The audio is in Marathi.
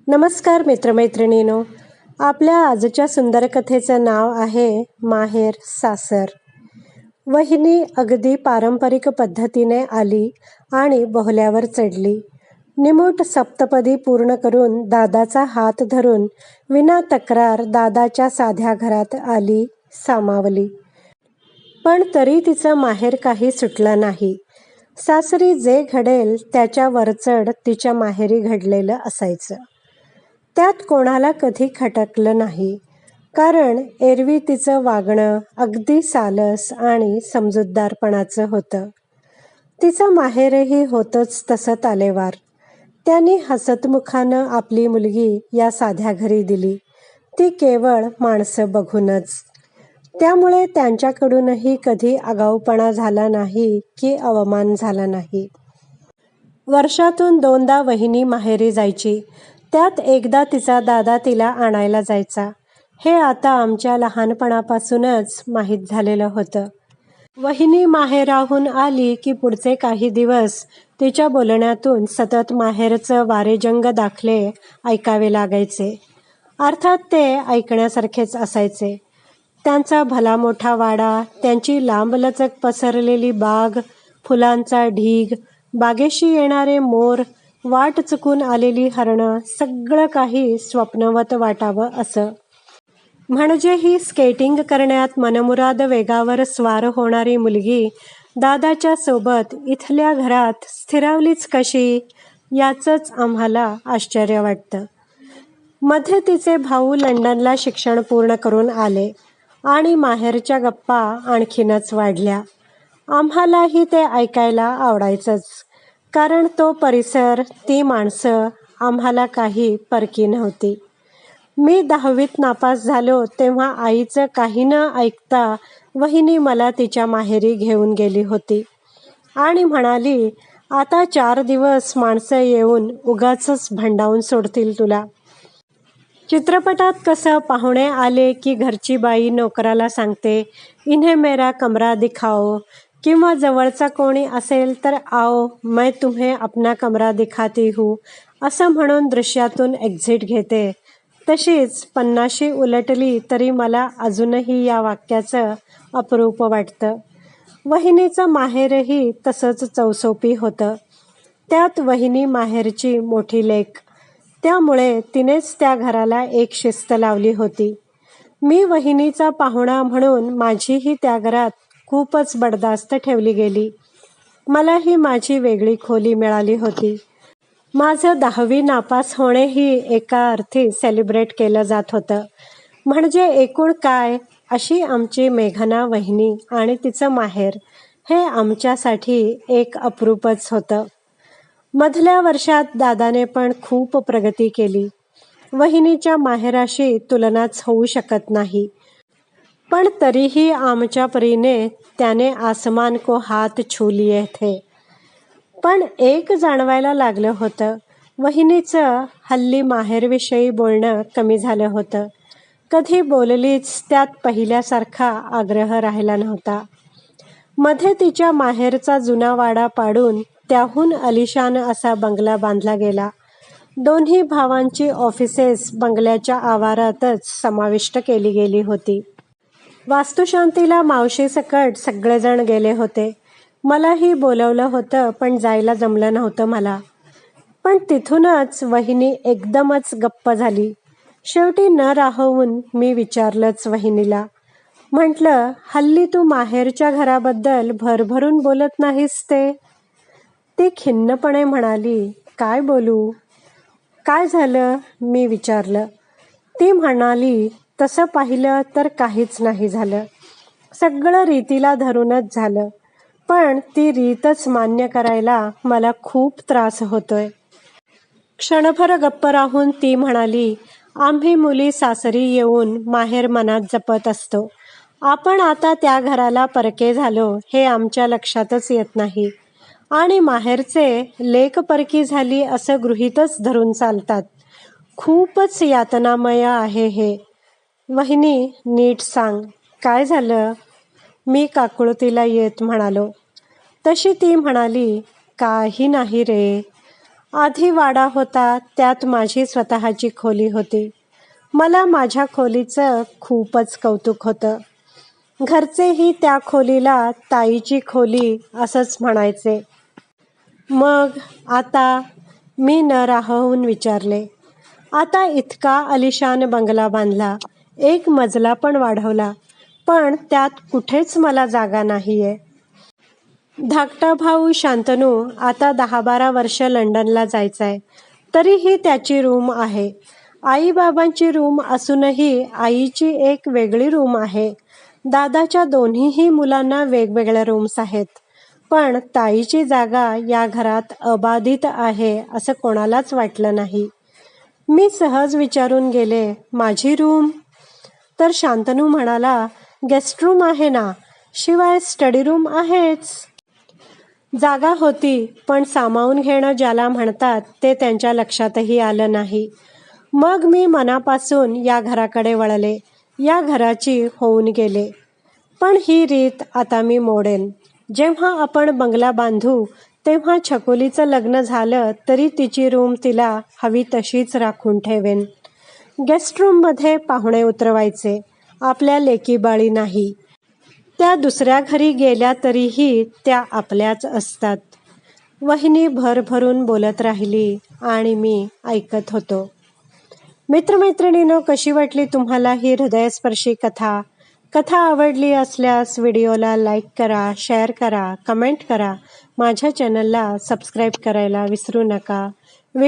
नमस्कार मित्रमैत्रिणींनो, आपल्या आजच्या सुंदर कथेचं नाव आहे माहेर सासर. वहिनी अगदी पारंपरिक पद्धतीने आली आणि बोहल्यावर चढली. निमूट सप्तपदी पूर्ण करून दादाचा हात धरून विना तक्रार दादाच्या साध्या घरात आली, सामावली. पण तरी तिचं माहेर काही सुटलं नाही. सासरी जे घडेल त्याच्या वरचढ तिच्या माहेरी घडलेलं असायचं. त्यात कोणाला कधी खटकलं नाही, कारण एरवी तिचं वागणं अगदी सालस आणि समजूतदारपणाचं होतं. तिचं माहेरही होतंच तसं तालेवार. त्यांनी हसतमुखानं आपली मुलगी या साध्या घरी दिली, ती केवळ माणसं बघूनच. त्यामुळे त्यांच्याकडूनही कधी आगाऊपणा झाला नाही की अवमान झाला नाही. वर्षातून 2दा वहिनी माहेरी जायची, त्यात एकदा तिचा दादा तिला आणायला जायचा. हे आता आमच्या लहानपणापासूनच माहीत झालेलं होतं. वहिनी माहेराहून आली की पुढचे काही दिवस तिच्या बोलण्यातून सतत माहेरचं वारेजंग दाखले ऐकावे लागायचे. अर्थात ते ऐकण्यासारखेच असायचे. त्यांचा भला मोठा वाडा, त्यांची लांबलचक पसरलेली बाग, फुलांचा ढीग, बागेशी येणारे मोर, वाट चुकून आलेली हरणं, सगळं काही स्वप्नवत वाटावं असं. म्हणजे ही स्केटिंग करण्यात मनमुराद वेगावर स्वार होणारी मुलगी दादाच्या सोबत इथल्या घरात स्थिरावलीच कशी, याचंच आम्हाला आश्चर्य वाटतं. मध्ये तिचे भाऊ लंडनला शिक्षण पूर्ण करून आले आणि माहेरच्या गप्पा आणखीनच वाढल्या. आम्हालाही ते ऐकायला आवडायचंच, कारण तो परिसर, ती माणसं आम्हाला काही परकी नव्हती. मी 10वीत नापास झालो तेव्हा आईचं काही न ऐकता वहिनी मला तिच्या माहेरी घेऊन गेली होती आणि म्हणाली, आता 4 दिवस माणसं येऊन उगाचच भंडावून सोडतील तुला. चित्रपटात कसं पाहुणे आले की घरची बाई नोकराला सांगते, इन्हें मेरा कमरा दिखाओ, किंवा जवळचा कोणी असेल तर आओ मैं तुम्हें अपना कमरा दिखाती हूँ असं म्हणून दृश्यातून एक्झिट घेते, तशीच 50शी उलटली तरी मला अजूनही या वाक्याचं अप्रूप वाटतं. वहिनीचं माहेरही तसंच चौसोपी होतं. त्यात वहिनी माहेरची मोठी लेक, त्यामुळे तिनेच त्या घराला एक शिस्त लावली होती. मी वहिनीचा पाहुणा म्हणून माझीही त्या घरात खूपच बडदास्त ठेवली गेली. मलाही माझी वेगळी खोली मिळाली होती. माझं 10वी नापास होणेही एका अर्थी सेलिब्रेट केलं जात होतं. म्हणजे एकूण काय, अशी आमची मेघना वहिनी आणि तिचं माहेर हे आमच्यासाठी एक अप्रूपच होतं. मधल्या वर्षात दादाने पण खूप प्रगती केली. वहिनीच्या माहेराशी तुलनाच होऊ शकत नाही. पण तरीही आमच्या परीने त्याने आसमान को हात छू लिए थे. पण एक जाणवायला लागलं होतं, वहिनीचं हल्ली माहेरविषयी बोलणं कमी झालं होतं. कधी बोललीच त्यात पहिल्यासारखा आग्रह राहिला नव्हता. मध्ये तिच्या माहेरचा जुना वाडा पाडून त्याहून अलिशान असा बंगला बांधला गेला. दोन्ही भावांची ऑफिसेस बंगल्याच्या आवारातच समाविष्ट केली गेली होती. वास्तुशांतीला मावशीसकट सगळेजण गेले होते. मलाही बोलवलं होतं, पण जायला जमलं नव्हतं मला. पण तिथूनच वहिनी एकदमच गप्प झाली. शेवटी न राहवून मी विचारलंच वहिनीला. म्हटलं, हल्ली तू माहेरच्या घराबद्दल भरभरून बोलत नाहीस ते? ती खिन्नपणे म्हणाली, काय बोलू? काय झालं? मी विचारलं. ती म्हणाली, तसं पाहिलं तर काहीच नाही झालं. सगळं रीतीला धरूनच झालं. पण ती रीतच मान्य करायला मला खूप त्रास होतोय. क्षणभर गप्प राहून ती म्हणाली, आम्ही मुली सासरी येऊन माहेर मनात जपत असतो. आपण आता त्या घराला परके झालो हे आमच्या लक्षातच येत नाही आणि माहेरचे लेक परकी झाली असं गृहीतच धरून चालतात. खूपच यातनामय आहे हे. वहिनी, नीट सांग, काय झालं? मी काकुळतीला येत म्हणालो. तशी ती म्हणाली, काही नाही रे. आधी वाडा होता, त्यात माझी स्वतःची खोली होती. मला माझ्या खोलीचं खूपच कौतुक होतं. घरचेही त्या खोलीला ताईची खोली असंच म्हणायचे. मग आता मी न राहून विचारले, आता इतका आलिशान बंगला बांधला, एक मजला पण वाढवला, पण त्यात कुठेच मला जागा नाहीये. धाकटा भाऊ शांतनू आता 10-12 वर्ष लंडनला जायचाय, तरीही त्याची रूम आहे. आई बाबांची रूम असूनही आईची एक वेगळी रूम आहे. दादाच्या दोन्हीही मुलांना वेगवेगळ्या रूम्स आहेत. पण ताईची जागा या घरात अबाधित आहे असं कोणालाच वाटलं नाही. मी सहज विचारून गेले, माझी रूम? तर शांतनू म्हणाला, गेस्ट रूम आहे ना, शिवाय स्टडी रूम आहेच. जागा होती, पण सामावून घेणं ज्याला म्हणतात ते त्यांच्या लक्षातही आलं नाही. मग मी मनापासून या घराकडे वळले, या घराची होऊन गेले. पण ही रीत आता मी मोडेन. जेव्हा आपण बंगला बांधू तेव्हा छकुलीचं लग्न झालं तरी तिची रूम तिला हवी तशीच राखून ठेवेन. गेस्ट रूममध्ये पाहुणे उतरवायचे, आपल्या लेकीबाळी नाही. त्या दुसऱ्या घरी गेल्या तरीही त्या आपल्याच असतात. वहिनी भरभरून बोलत राहिली आणि मी ऐकत होतो. मित्रमैत्रिणींनो, कशी वाटली तुम्हाला ही हृदयस्पर्शी कथा? कथा आवडली असल्यास व्हिडिओला लाईक करा, शेअर करा, कमेंट करा. माझ्या चॅनलला सबस्क्राईब करायला विसरू नका.